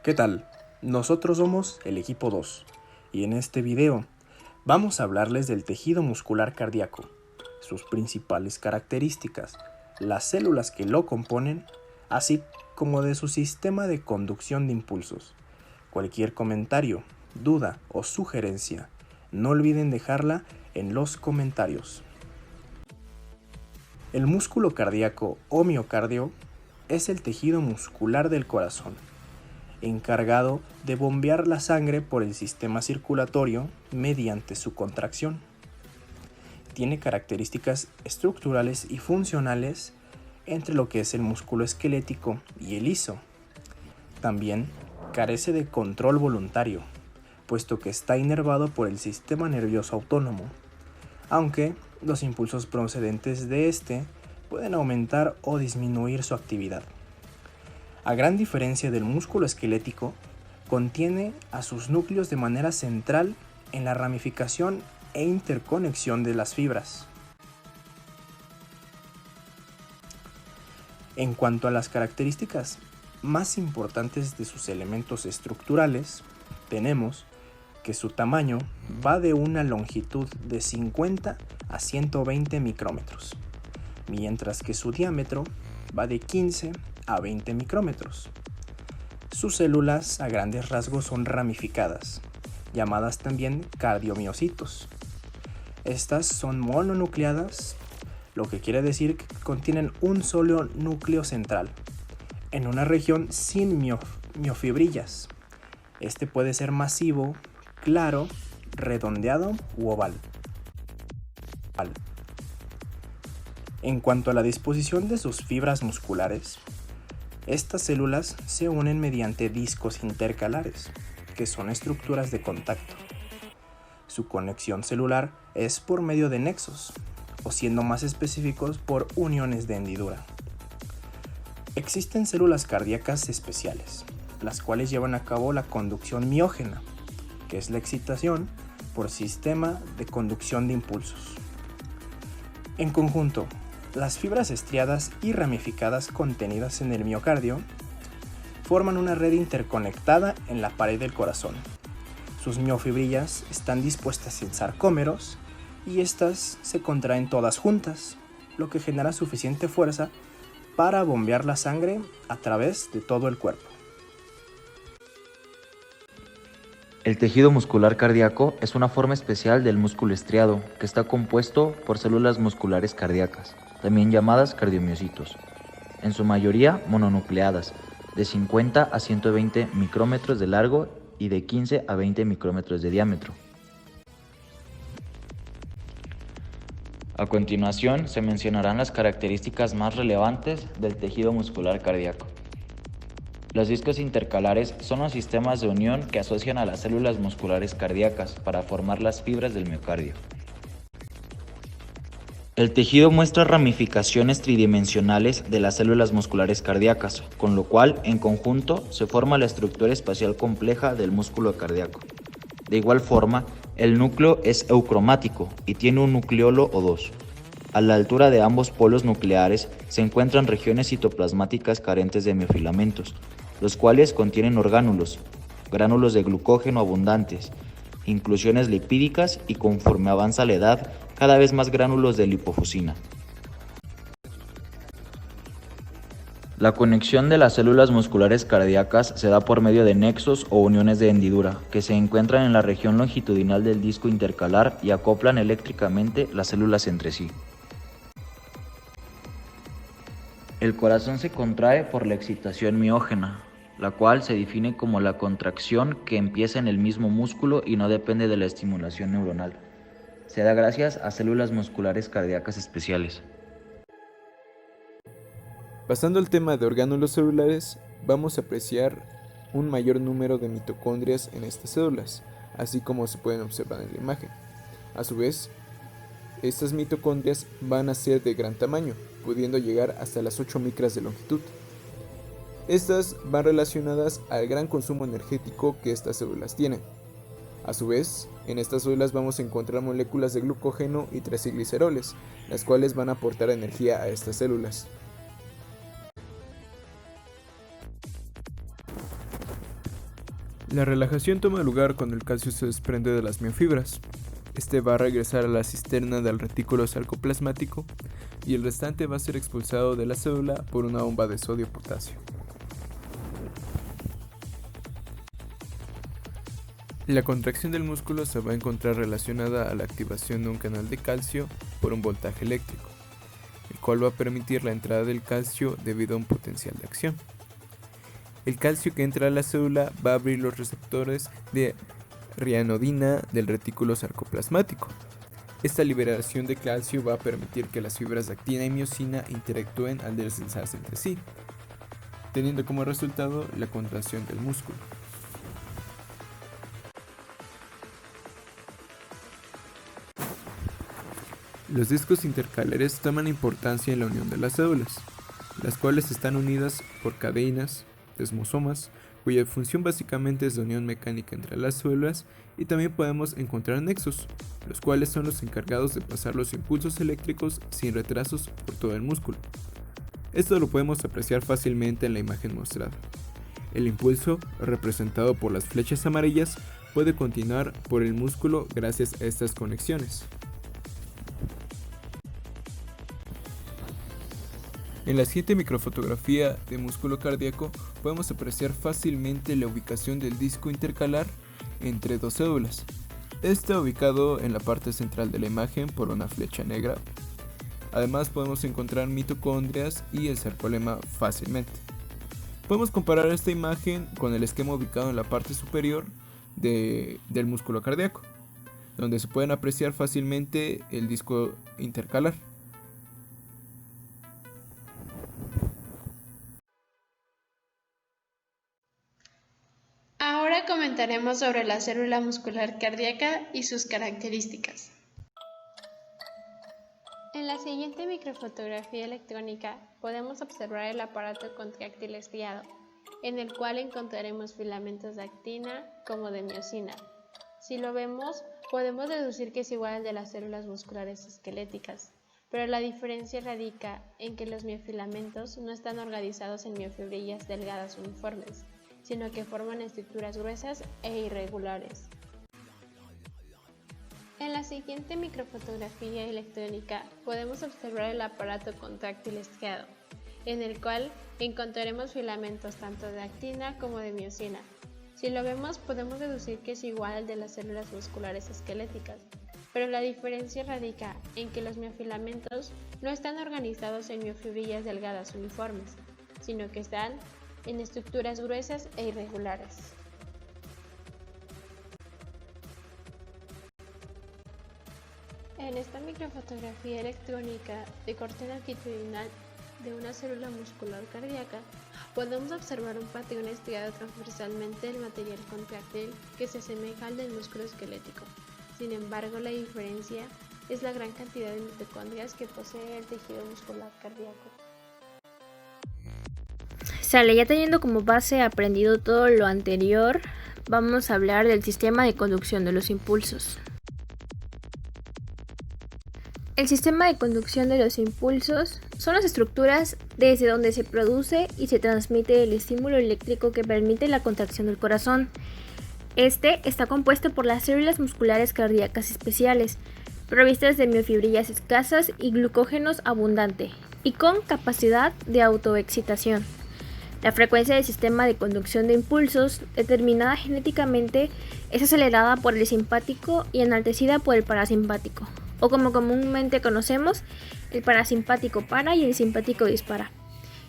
¿Qué tal? Nosotros somos el equipo 2 y en este video vamos a hablarles del tejido muscular cardíaco, sus principales características, las células que lo componen, así como de su sistema de conducción de impulsos. Cualquier comentario, duda o sugerencia, no olviden dejarla en los comentarios. El músculo cardíaco o miocardio es el tejido muscular del corazón, encargado de bombear la sangre por el sistema circulatorio mediante su contracción. Tiene características estructurales y funcionales entre lo que es el músculo esquelético y el liso. También carece de control voluntario, puesto que está inervado por el sistema nervioso autónomo, aunque los impulsos procedentes de este pueden aumentar o disminuir su actividad. A gran diferencia del músculo esquelético, contiene a sus núcleos de manera central en la ramificación e interconexión de las fibras. En cuanto a las características más importantes de sus elementos estructurales, tenemos que su tamaño va de una longitud de 50 a 120 micrómetros, mientras que su diámetro va de 15 a 20 micrómetros. Sus células a grandes rasgos son ramificadas, llamadas también cardiomiocitos. Estas son mononucleadas, lo que quiere decir que contienen un solo núcleo central, en una región sin miofibrillas. Este puede ser masivo, claro, redondeado u oval. En cuanto a la disposición de sus fibras musculares, estas células se unen mediante discos intercalares, que son estructuras de contacto. Su conexión celular es por medio de nexos, o siendo más específicos por uniones de hendidura. Existen células cardíacas especiales, las cuales llevan a cabo la conducción miógena, que es la excitación por sistema de conducción de impulsos. En conjunto, las fibras estriadas y ramificadas contenidas en el miocardio forman una red interconectada en la pared del corazón. Sus miofibrillas están dispuestas en sarcómeros y estas se contraen todas juntas, lo que genera suficiente fuerza para bombear la sangre a través de todo el cuerpo. El tejido muscular cardíaco es una forma especial del músculo estriado que está compuesto por células musculares cardíacas, también llamadas cardiomiocitos, en su mayoría mononucleadas, de 50 a 120 micrómetros de largo y de 15 a 20 micrómetros de diámetro. A continuación se mencionarán las características más relevantes del tejido muscular cardíaco. Los discos intercalares son los sistemas de unión que asocian a las células musculares cardíacas para formar las fibras del miocardio. El tejido muestra ramificaciones tridimensionales de las células musculares cardíacas, con lo cual, en conjunto, se forma la estructura espacial compleja del músculo cardíaco. De igual forma, el núcleo es eucromático y tiene un nucleolo o dos. A la altura de ambos polos nucleares se encuentran regiones citoplasmáticas carentes de miofilamentos, los cuales contienen orgánulos, gránulos de glucógeno abundantes, inclusiones lipídicas y, conforme avanza la edad, cada vez más gránulos de lipofusina. La conexión de las células musculares cardíacas se da por medio de nexos o uniones de hendidura, que se encuentran en la región longitudinal del disco intercalar y acoplan eléctricamente las células entre sí. El corazón se contrae por la excitación miógena, la cual se define como la contracción que empieza en el mismo músculo y no depende de la estimulación neuronal. Se da gracias a células musculares cardíacas especiales. Pasando al tema de orgánulos celulares, vamos a apreciar un mayor número de mitocondrias en estas células, así como se pueden observar en la imagen. A su vez, estas mitocondrias van a ser de gran tamaño, pudiendo llegar hasta las 8 micras de longitud. Estas van relacionadas al gran consumo energético que estas células tienen. A su vez, en estas células vamos a encontrar moléculas de glucógeno y trigliceroles, las cuales van a aportar energía a estas células. La relajación toma lugar cuando el calcio se desprende de las miofibras. Este va a regresar a la cisterna del retículo sarcoplasmático y el restante va a ser expulsado de la célula por una bomba de sodio-potasio. La contracción del músculo se va a encontrar relacionada a la activación de un canal de calcio por un voltaje eléctrico, el cual va a permitir la entrada del calcio debido a un potencial de acción. El calcio que entra a la célula va a abrir los receptores de rianodina del retículo sarcoplasmático. Esta liberación de calcio va a permitir que las fibras de actina y miosina interactúen al deslizarse entre sí, teniendo como resultado la contracción del músculo. Los discos intercalares toman importancia en la unión de las células, las cuales están unidas por cadenas, desmosomas, cuya función básicamente es de unión mecánica entre las células, y también podemos encontrar nexos, los cuales son los encargados de pasar los impulsos eléctricos sin retrasos por todo el músculo. Esto lo podemos apreciar fácilmente en la imagen mostrada. El impulso, representado por las flechas amarillas, puede continuar por el músculo gracias a estas conexiones. En la siguiente microfotografía de músculo cardíaco podemos apreciar fácilmente la ubicación del disco intercalar entre dos células. Está ubicado en la parte central de la imagen por una flecha negra. Además podemos encontrar mitocondrias y el sarcolemma fácilmente. Podemos comparar esta imagen con el esquema ubicado en la parte superior del músculo cardíaco, donde se pueden apreciar fácilmente el disco intercalar. Ahora comentaremos sobre la célula muscular cardíaca y sus características. En la siguiente microfotografía electrónica podemos observar el aparato contráctil estriado, en el cual encontraremos filamentos de actina como de miosina. Si lo vemos, podemos deducir que es igual al de las células musculares esqueléticas, pero la diferencia radica en que los miofilamentos no están organizados en miofibrillas delgadas uniformes, sino que forman estructuras gruesas e irregulares. En la siguiente microfotografía electrónica podemos observar el aparato contráctil estriado, en el cual encontraremos filamentos tanto de actina como de miosina. Si lo vemos, podemos deducir que es igual al de las células musculares esqueléticas, pero la diferencia radica en que los miofilamentos no están organizados en miofibrillas delgadas uniformes, sino que están en estructuras gruesas e irregulares. En esta microfotografía electrónica de corte longitudinal de una célula muscular cardíaca, podemos observar un patrón estriado transversalmente del material contráctil que se asemeja al del músculo esquelético. Sin embargo, la diferencia es la gran cantidad de mitocondrias que posee el tejido muscular cardíaco. Sale, ya teniendo como base aprendido todo lo anterior, vamos a hablar del sistema de conducción de los impulsos. El sistema de conducción de los impulsos son las estructuras desde donde se produce y se transmite el estímulo eléctrico que permite la contracción del corazón. Este está compuesto por las células musculares cardíacas especiales, provistas de miofibrillas escasas y glucógenos abundante, y con capacidad de autoexcitación. La frecuencia del sistema de conducción de impulsos, determinada genéticamente, es acelerada por el simpático y enaltecida por el parasimpático, o como comúnmente conocemos, el parasimpático para y el simpático dispara.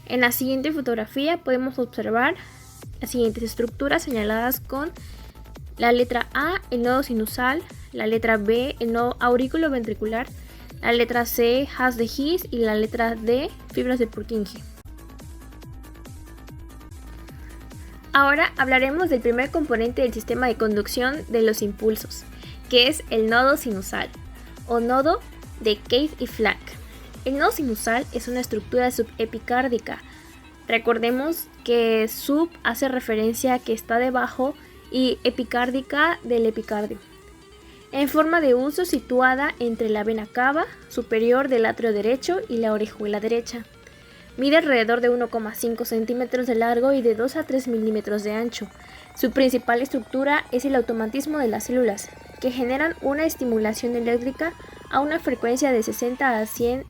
En la siguiente fotografía podemos observar las siguientes estructuras señaladas con la letra A, el nodo sinusal, la letra B, el nodo aurículo-ventricular, la letra C, haz de His, y la letra D, fibras de Purkinje. Ahora hablaremos del primer componente del sistema de conducción de los impulsos, que es el nodo sinusal, o nodo de Keith y Flack. El nodo sinusal es una estructura subepicárdica. Recordemos que sub hace referencia a que está debajo y epicárdica del epicardio. En forma de uso situada entre la vena cava superior del atrio derecho y la orejuela derecha. Mide alrededor de 1,5 centímetros de largo y de 2 a 3 milímetros de ancho. Su principal estructura es el automatismo de las células, que generan una estimulación eléctrica a una frecuencia de 60 a 100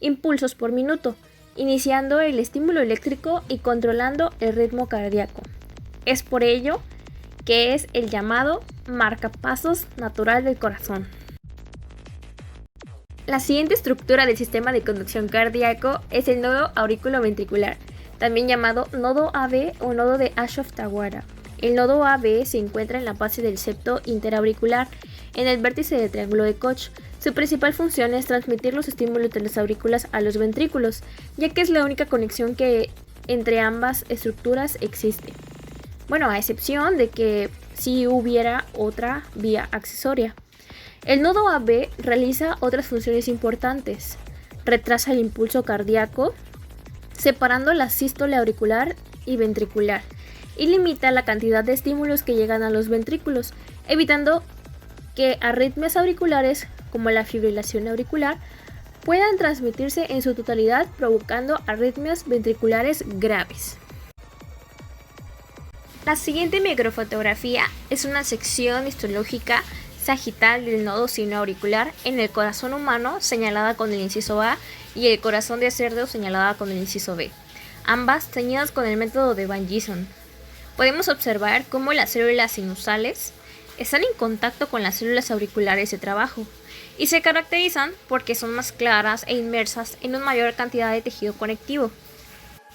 impulsos por minuto, iniciando el estímulo eléctrico y controlando el ritmo cardíaco. Es por ello que es el llamado marcapasos natural del corazón. La siguiente estructura del sistema de conducción cardíaco es el nodo aurículo-ventricular, también llamado nodo AB o nodo de Ashoff-Tawara. El nodo AB se encuentra en la base del septo interauricular, en el vértice del triángulo de Koch. Su principal función es transmitir los estímulos de las aurículas a los ventrículos, ya que es la única conexión que entre ambas estructuras existe. Bueno, a excepción de que si hubiera otra vía accesoria. El nodo AB realiza otras funciones importantes. Retrasa el impulso cardíaco, separando la sístole auricular y ventricular, y limita la cantidad de estímulos que llegan a los ventrículos, evitando que arritmias auriculares, como la fibrilación auricular, puedan transmitirse en su totalidad, provocando arritmias ventriculares graves. La siguiente microfotografía es una sección histológica sagital del nodo sinoauricular en el corazón humano, señalada con el inciso A, y el corazón de cerdo, señalada con el inciso B, ambas teñidas con el método de Van Gieson. Podemos observar cómo las células sinusales están en contacto con las células auriculares de trabajo y se caracterizan porque son más claras e inmersas en una mayor cantidad de tejido conectivo.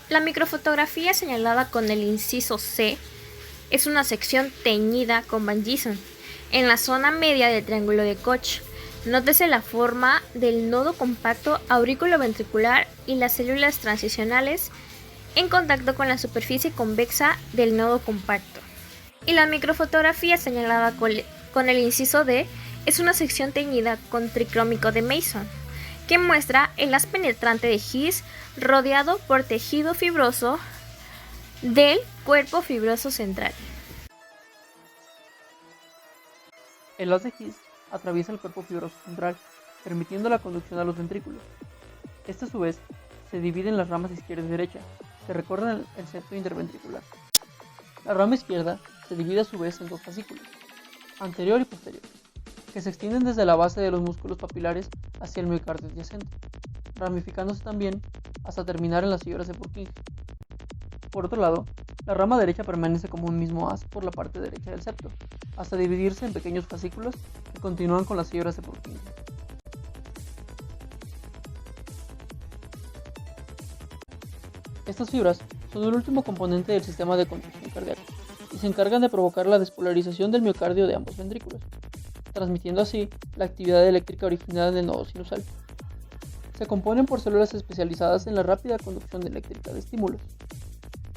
La microfotografía señalada con el inciso C es una sección teñida con Van Gieson en la zona media del triángulo de Koch. Nótese la forma del nodo compacto aurículo-ventricular y las células transicionales en contacto con la superficie convexa del nodo compacto. Y la microfotografía señalada con el inciso D es una sección teñida con tricrómico de Mason, que muestra el haz penetrante de His rodeado por tejido fibroso del cuerpo fibroso central. El haz de His atraviesa el cuerpo fibroso central, permitiendo la conducción a los ventrículos. Este a su vez se divide en las ramas izquierda y derecha, que recorren el septo interventricular. La rama izquierda se divide a su vez en dos fascículos, anterior y posterior, que se extienden desde la base de los músculos papilares hacia el miocardio adyacente, ramificándose también hasta terminar en las fibras de Purkinje. Por otro lado, la rama derecha permanece como un mismo haz por la parte derecha del septo, hasta dividirse en pequeños fascículos que continúan con las fibras de Purkinje. Estas fibras son el último componente del sistema de conducción cardíaca y se encargan de provocar la despolarización del miocardio de ambos ventrículos, transmitiendo así la actividad eléctrica originada del nodo sinusal. Se componen por células especializadas en la rápida conducción eléctrica de estímulos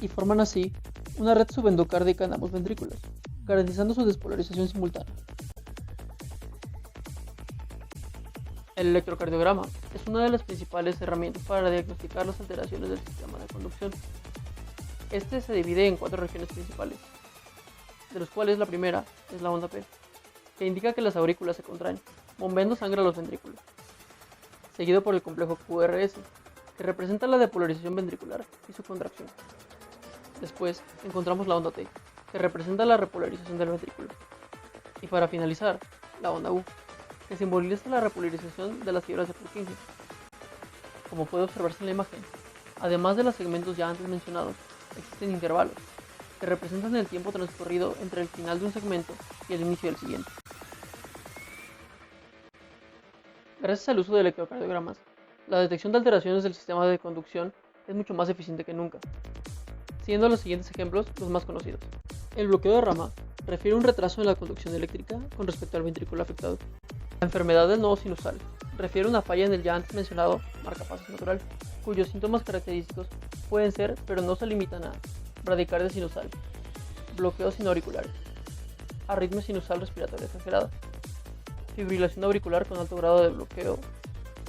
y forman así una red subendocárdica en ambos ventrículos, garantizando su despolarización simultánea. El electrocardiograma es una de las principales herramientas para diagnosticar las alteraciones del sistema de conducción. Este se divide en 4 regiones principales, de los cuales la primera es la onda P, que indica que las aurículas se contraen, bombeando sangre a los ventrículos, seguido por el complejo QRS, que representa la depolarización ventricular y su contracción. Después encontramos la onda T, que representa la repolarización del ventrículo. Y para finalizar, la onda U, que simboliza la repolarización de las fibras de Purkinje. Como puede observarse en la imagen, además de los segmentos ya antes mencionados, existen intervalos, que representan el tiempo transcurrido entre el final de un segmento y el inicio del siguiente. Gracias al uso de electrocardiogramas, la detección de alteraciones del sistema de conducción es mucho más eficiente que nunca, siendo los siguientes ejemplos los más conocidos. El bloqueo de rama refiere a un retraso en la conducción eléctrica con respecto al ventrículo afectado. La enfermedad del nodo sinusal refiere a una falla en el ya antes mencionado marcapasos natural, cuyos síntomas característicos pueden ser, pero no se limitan a, bradicardia sinusal, bloqueos sinoauriculares, arritmia sinusal respiratoria exagerada, fibrilación auricular con alto grado de bloqueo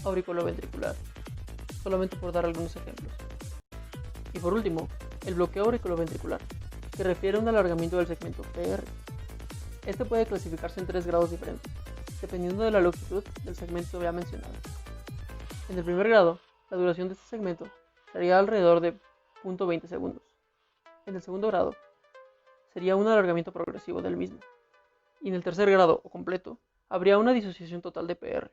auriculoventricular, solamente por dar algunos ejemplos. Y por último, el bloqueo auriculoventricular, que refiere a un alargamiento del segmento PR. Este puede clasificarse en 3 grados diferentes, dependiendo de la longitud del segmento ya mencionado. En el primer grado, la duración de este segmento sería alrededor de 0.20 segundos. En el segundo grado, sería un alargamiento progresivo del mismo. Y en el tercer grado o completo, habría una disociación total de PR.